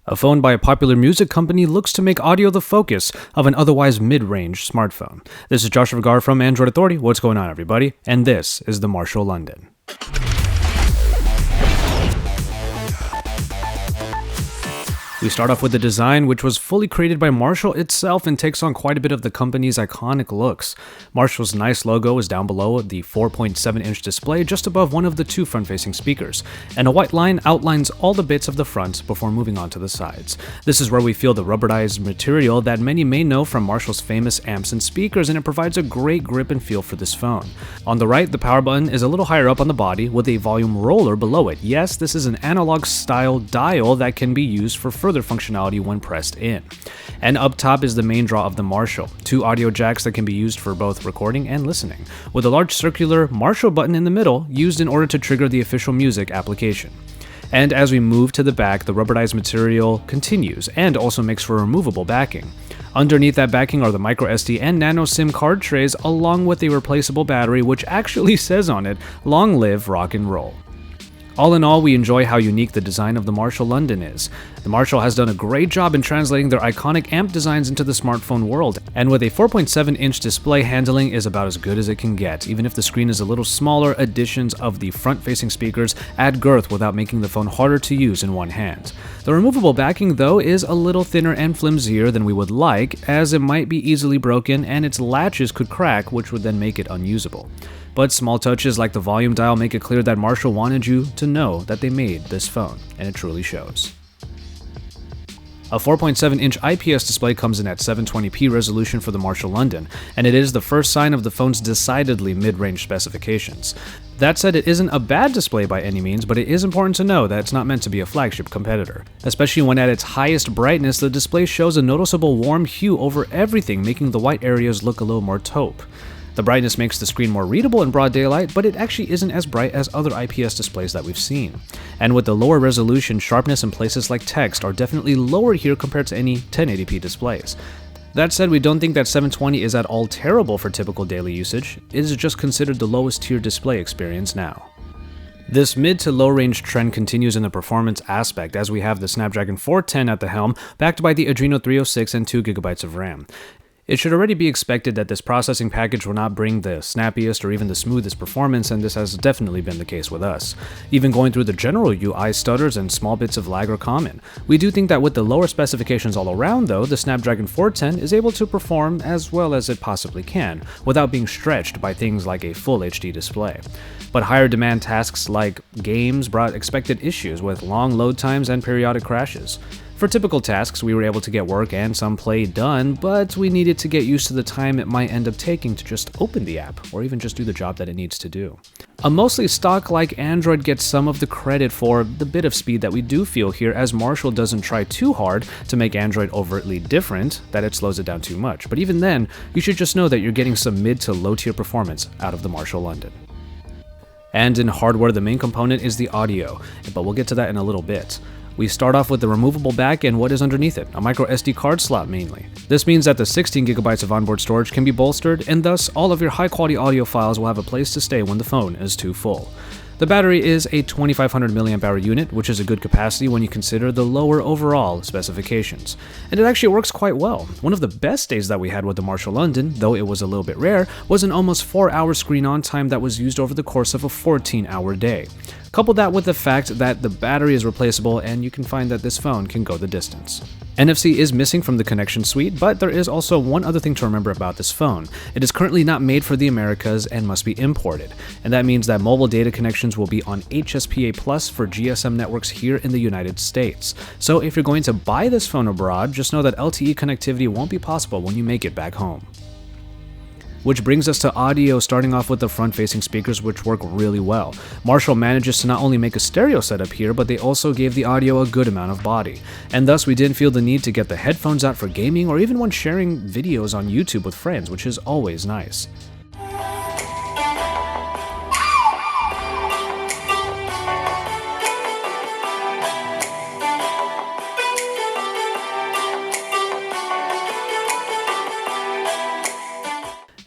A phone by a popular music company looks to make audio the focus of an otherwise mid-range smartphone. This is Joshua Vergara from Android Authority. What's going on, everybody? And this is the Marshall London. We start off with the design, which was fully created by Marshall itself and takes on quite a bit of the company's iconic looks. Marshall's nice logo is down below the 4.7-inch display just above one of the two front-facing speakers, and a white line outlines all the bits of the front before moving on to the sides. This is where we feel the rubberized material that many may know from Marshall's famous amps and speakers, and it provides a great grip and feel for this phone. On the right, the power button is a little higher up on the body with a volume roller below it. Yes, this is an analog-style dial that can be used for further functionality when pressed in. And up top is the main draw of the Marshall, two audio jacks that can be used for both recording and listening, with a large circular Marshall button in the middle used in order to trigger the official music application. And as we move to the back, the rubberized material continues and also makes for removable backing. Underneath that backing are the microSD and nano SIM card trays along with a replaceable battery which actually says on it, "Long live rock and roll." All in all, we enjoy how unique the design of the Marshall London is. The Marshall has done a great job in translating their iconic amp designs into the smartphone world, and with a 4.7-inch display, handling is about as good as it can get. Even if the screen is a little smaller, additions of the front-facing speakers add girth without making the phone harder to use in one hand. The removable backing, though, is a little thinner and flimsier than we would like, as it might be easily broken and its latches could crack, which would then make it unusable. But small touches like the volume dial make it clear that Marshall wanted you to know that they made this phone, and it truly shows. A 4.7-inch IPS display comes in at 720p resolution for the Marshall London, and it is the first sign of the phone's decidedly mid-range specifications. That said, it isn't a bad display by any means, but it is important to know that it's not meant to be a flagship competitor. Especially when at its highest brightness, the display shows a noticeable warm hue over everything, making the white areas look a little more taupe. The brightness makes the screen more readable in broad daylight, but it actually isn't as bright as other IPS displays that we've seen. And with the lower resolution, sharpness in places like text are definitely lower here compared to any 1080p displays. That said, we don't think that 720 is at all terrible for typical daily usage. It is just considered the lowest tier display experience now. This mid to low range trend continues in the performance aspect as we have the Snapdragon 410 at the helm, backed by the Adreno 306 and 2GB of RAM. It should already be expected that this processing package will not bring the snappiest or even the smoothest performance, and this has definitely been the case with us. Even going through the general UI, stutters and small bits of lag are common. We do think that with the lower specifications all around though, the Snapdragon 410 is able to perform as well as it possibly can, without being stretched by things like a full HD display. But higher demand tasks like games brought expected issues with long load times and periodic crashes. For typical tasks, we were able to get work and some play done, but we needed to get used to the time it might end up taking to just open the app, or even just do the job that it needs to do. A mostly stock-like Android gets some of the credit for the bit of speed that we do feel here, as Marshall doesn't try too hard to make Android overtly different, that it slows it down too much. But even then, you should just know that you're getting some mid to low tier performance out of the Marshall London. And in hardware, the main component is the audio, but we'll get to that in a little bit. We start off with the removable back and what is underneath it, a microSD card slot mainly. This means that the 16GB of onboard storage can be bolstered, and thus all of your high-quality audio files will have a place to stay when the phone is too full. The battery is a 2500 mAh unit, which is a good capacity when you consider the lower overall specifications. And it actually works quite well. One of the best days that we had with the Marshall London, though it was a little bit rare, was an almost 4-hour screen on time that was used over the course of a 14-hour day. Couple that with the fact that the battery is replaceable and you can find that this phone can go the distance. NFC is missing from the connection suite, but there is also one other thing to remember about this phone. It is currently not made for the Americas and must be imported, and that means that mobile data connections will be on HSPA Plus for GSM networks here in the United States. So if you're going to buy this phone abroad, just know that LTE connectivity won't be possible when you make it back home. Which brings us to audio, starting off with the front-facing speakers, which work really well. Marshall manages to not only make a stereo setup here, but they also gave the audio a good amount of body. And thus we didn't feel the need to get the headphones out for gaming or even when sharing videos on YouTube with friends, which is always nice.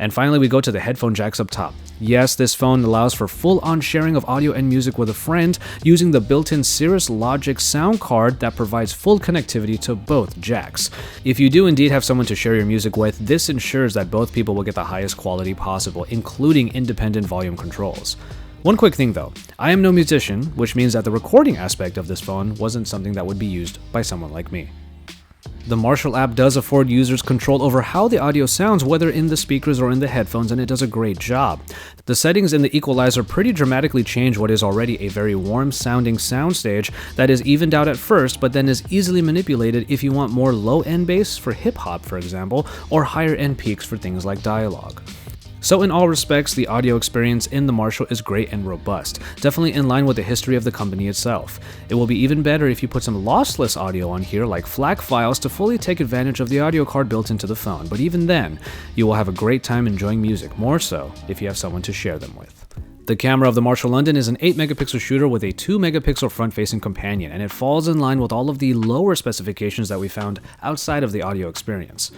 And finally, we go to the headphone jacks up top. Yes, this phone allows for full-on sharing of audio and music with a friend using the built-in Cirrus Logic sound card that provides full connectivity to both jacks. If you do indeed have someone to share your music with, this ensures that both people will get the highest quality possible, including independent volume controls. One quick thing though, I am no musician, which means that the recording aspect of this phone wasn't something that would be used by someone like me. The Marshall app does afford users control over how the audio sounds, whether in the speakers or in the headphones, and it does a great job. The settings in the equalizer pretty dramatically change what is already a very warm-sounding soundstage that is evened out at first, but then is easily manipulated if you want more low-end bass for hip-hop, for example, or higher-end peaks for things like dialogue. So in all respects, the audio experience in the Marshall is great and robust, definitely in line with the history of the company itself. It will be even better if you put some lossless audio on here like FLAC files to fully take advantage of the audio card built into the phone, but even then, you will have a great time enjoying music, more so if you have someone to share them with. The camera of the Marshall London is an 8-megapixel shooter with a 2-megapixel front-facing companion, and it falls in line with all of the lower specifications that we found outside of the audio experience.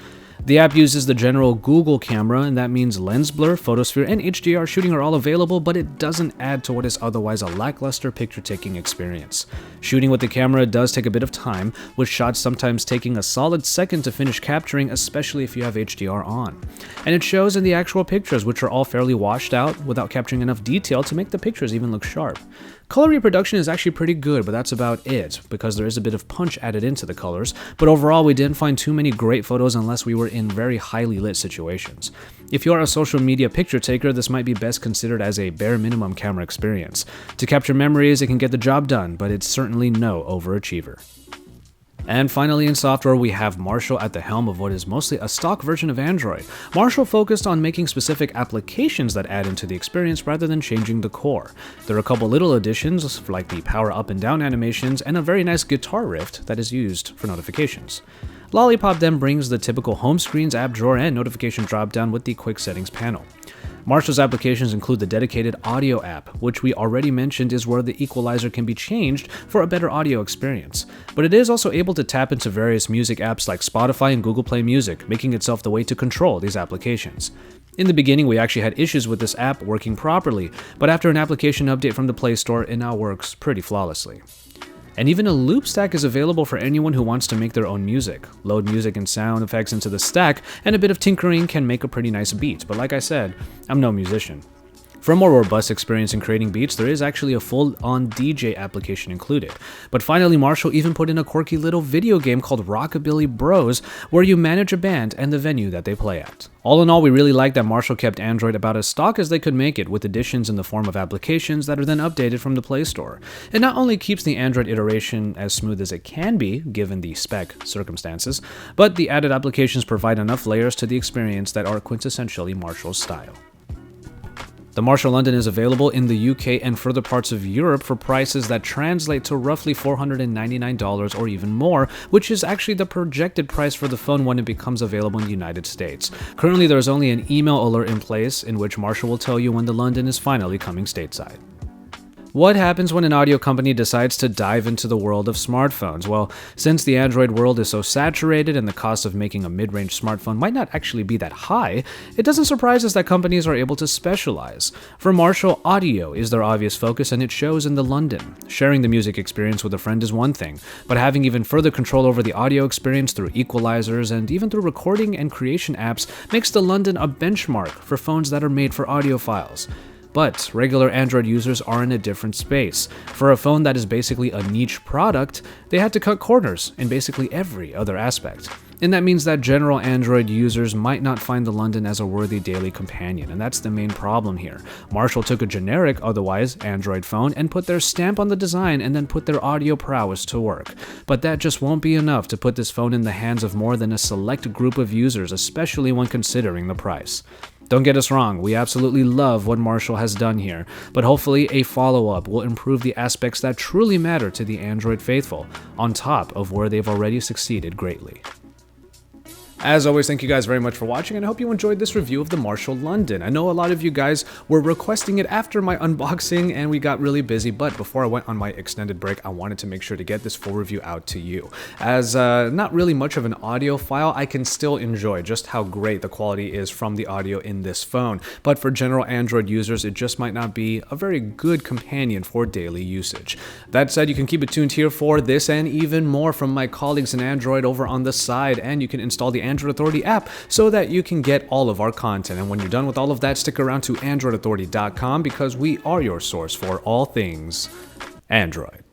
The app uses the general Google camera, and that means lens blur, photosphere, and HDR shooting are all available, but it doesn't add to what is otherwise a lackluster picture-taking experience. Shooting with the camera does take a bit of time, with shots sometimes taking a solid second to finish capturing, especially if you have HDR on. And it shows in the actual pictures, which are all fairly washed out without capturing enough detail to make the pictures even look sharp. Color reproduction is actually pretty good, but that's about it, because there is a bit of punch added into the colors, but overall we didn't find too many great photos unless we were in very highly lit situations. If you are a social media picture taker, this might be best considered as a bare minimum camera experience. To capture memories, it can get the job done, but it's certainly no overachiever. And finally, in software, we have Marshall at the helm of what is mostly a stock version of Android. Marshall focused on making specific applications that add into the experience rather than changing the core. There are a couple little additions, like the power up and down animations, and a very nice guitar riff that is used for notifications. Lollipop then brings the typical home screens, app drawer, and notification dropdown with the quick settings panel. Marshall's applications include the dedicated audio app, which we already mentioned is where the equalizer can be changed for a better audio experience. But it is also able to tap into various music apps like Spotify and Google Play Music, making itself the way to control these applications. In the beginning, we actually had issues with this app working properly, but after an application update from the Play Store, it now works pretty flawlessly. And even a loop stack is available for anyone who wants to make their own music. Load music and sound effects into the stack, and a bit of tinkering can make a pretty nice beat, but like I said, I'm no musician. For a more robust experience in creating beats, there is actually a full-on DJ application included. But finally, Marshall even put in a quirky little video game called Rockabilly Bros, where you manage a band and the venue that they play at. All in all, we really like that Marshall kept Android about as stock as they could make it, with additions in the form of applications that are then updated from the Play Store. It not only keeps the Android iteration as smooth as it can be, given the spec circumstances, but the added applications provide enough layers to the experience that are quintessentially Marshall's style. The Marshall London is available in the UK and further parts of Europe for prices that translate to roughly $499 or even more, which is actually the projected price for the phone when it becomes available in the United States. Currently, there is only an email alert in place in which Marshall will tell you when the London is finally coming stateside. What happens when an audio company decides to dive into the world of smartphones? Well, since the Android world is so saturated and the cost of making a mid-range smartphone might not actually be that high, it doesn't surprise us that companies are able to specialize. For Marshall, audio is their obvious focus, and it shows in the London. Sharing the music experience with a friend is one thing, but having even further control over the audio experience through equalizers and even through recording and creation apps makes the London a benchmark for phones that are made for audiophiles. But regular Android users are in a different space. For a phone that is basically a niche product, they had to cut corners in basically every other aspect. And that means that general Android users might not find the London as a worthy daily companion, and that's the main problem here. Marshall took a generic, otherwise Android phone and put their stamp on the design and then put their audio prowess to work. But that just won't be enough to put this phone in the hands of more than a select group of users, especially when considering the price. Don't get us wrong, we absolutely love what Marshall has done here, but hopefully a follow-up will improve the aspects that truly matter to the Android faithful, on top of where they've already succeeded greatly. As always, thank you guys very much for watching, and I hope you enjoyed this review of the Marshall London. I know a lot of you guys were requesting it after my unboxing, and we got really busy, but before I went on my extended break, I wanted to make sure to get this full review out to you. As not really much of an audiophile, I can still enjoy just how great the quality is from the audio in this phone, but for general Android users, it just might not be a very good companion for daily usage. That said, you can keep it tuned here for this and even more from my colleagues in Android over on the side, and you can install the Android Authority app so that you can get all of our content. And when you're done with all of that, stick around to androidauthority.com because we are your source for all things Android.